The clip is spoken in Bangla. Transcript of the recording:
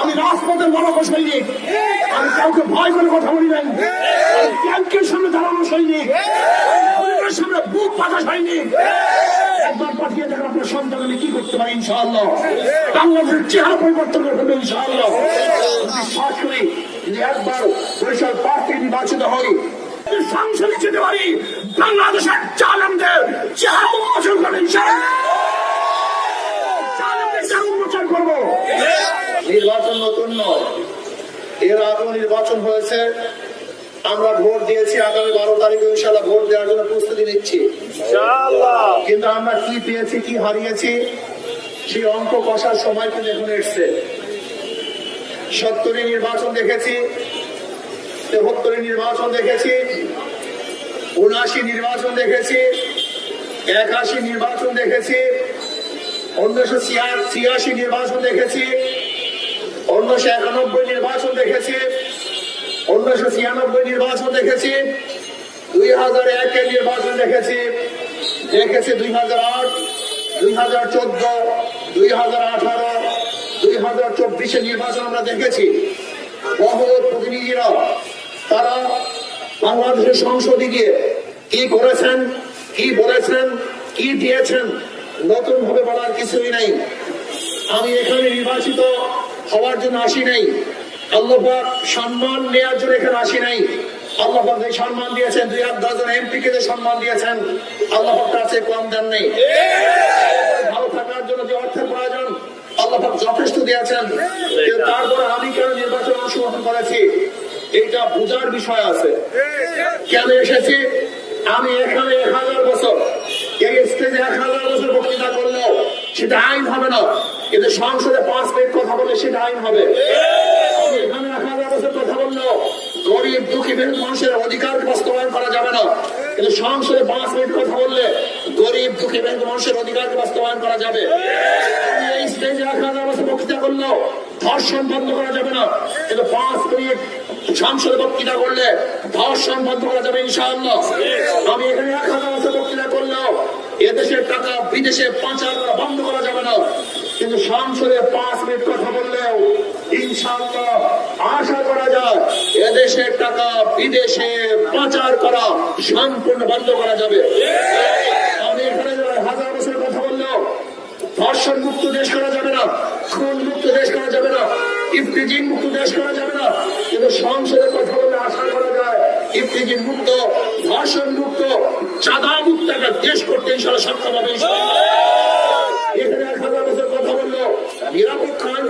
আমি রাজপথের বড় সৈনিক, আমি কাউকে ভয় করে কথা বলি নাই। ব্যাংকের সামনে দাঁড়ানো সৈনিক, সামনে বুক পাতা সৈনিক। একবার পাঠিয়ে দেখেন আপনার সন্তান আমি কি করতে পারি ইনশাআল্লাহ। বাংলাদেশের চেহারা পরিবর্তন করে ফেলবে ইনশাআল্লাহ। বিশ্বাস করি যদি একবার বরিশাল পার্ক থেকে নির্বাচিত হই, সংসদে যেতে পারি, বাংলাদেশের জালেমদের চেহারা উন্মোচন করবে ইনশাআল্লাহ। জালেমদের চেহারা উন্মোচন করবো। নির্বাচন নতুন নয়, এর আগেও নির্বাচন হয়েছে, আমরা ভোট দিয়েছি। আগামী 12 তারিখে ইনশাআল্লাহ ভোট দেওয়ার জন্য প্রস্তুতি নিচ্ছি কিন্তু আমরা কি পেয়েছি কি হারিয়েছি সেই অঙ্ক কষার সময় কিন্তু এখন এসছে। 70 নির্বাচন দেখেছি, 73 নির্বাচন দেখেছি, 79 নির্বাচন দেখেছি, 81 নির্বাচন দেখেছি, 1986 নির্বাচন দেখেছি, 1991 নির্বাচন দেখেছি, 1996 নির্বাচন দেখেছি, 2001 নির্বাচন দেখেছি, 2008, 2014, 2018, 2024 নির্বাচন আমরা দেখেছি। বহু প্রতিনিধিরা তারা বাংলাদেশের সংসদে গিয়ে কি করেছেন, কি বলেছেন, কি দিয়েছেন, নতুন ভাবে বলার কিছুই নাই। আমি এখানে নির্বাচিত হওয়ার জন্য আসি নাই, আল্লাহ পাক সম্মান নেওয়ার জন্য এখানে আসি নাই। আল্লাহ পাক যে সম্মান দিয়েছেন, 2-10 জন এমপি কে যে সম্মান দিয়েছেন, আল্লাহ পাক তার চেয়ে কম দেন নেই। ভালো থাকার জন্য যে অর্থের প্রয়োজন আল্লাহ পাক যথেষ্ট দিয়েছেন। তারপরে আমি কেন নির্বাচন অংশগ্রহণ করেছি এটা বোঝার বিষয় আছে। কেন এসেছি? আমি এখানে 1000 বছর এই স্টেজে 1000 বছর বক্তৃতা করলেও সেটা আইন হবে না, কিন্তু সংসদে 5 মিনিট কথা বলে সেটা আইন হবে। এখানে 1000 বছর কথা বললেও গরিব দুঃখী মানুষের অধিকার বাস্তবায়ন করা যাবে না, কিন্তু সংসদে 5 মিনিট কথা বললে গরিব দুঃখী মানুষের অধিকার বাস্তবায়ন করা যাবে। এই স্টেজে 1000 বছর বক্তৃতা করলেও ধর্ষণ বন্ধ করা যাবে না, কিন্তু 5 মিনিট সংসদে বক্তৃতা করলে ধর্ষণ বন্ধ করা যাবে ইনশাআল্লাহ। আমি এখানে 1000 বছর বক্তৃতা করলেও এদেশের টাকা বিদেশে পাচার করা বন্ধ করা যাবে না, কিন্তু সংসদে 5 মিনিট কথা বললেও ইনশাআল্লাহ আশা করা যায় এদেশের টাকা বিদেশে পাচার করা সম্পূর্ণ বন্ধ করা যাবে। আমি এখানে 1000 বছর কথা বললেও ধর্ষণ মুক্ত দেশ করা যাবে না, খুন মুক্ত দেশ করা যাবে না, ইফতিজিং মুক্ত দেশ করা যাবে না, কিন্তু সংসদের কথা বলে আশা করা যায় ইফতিজিং মুক্ত, ধর্ষণ মুক্ত, চাঁদা মুক্ত একটা দেশ করতে ইনশাআল্লাহ সক্ষম হবে। এখানে 1000 বছর কথা বললো নিরাপত্তা আইন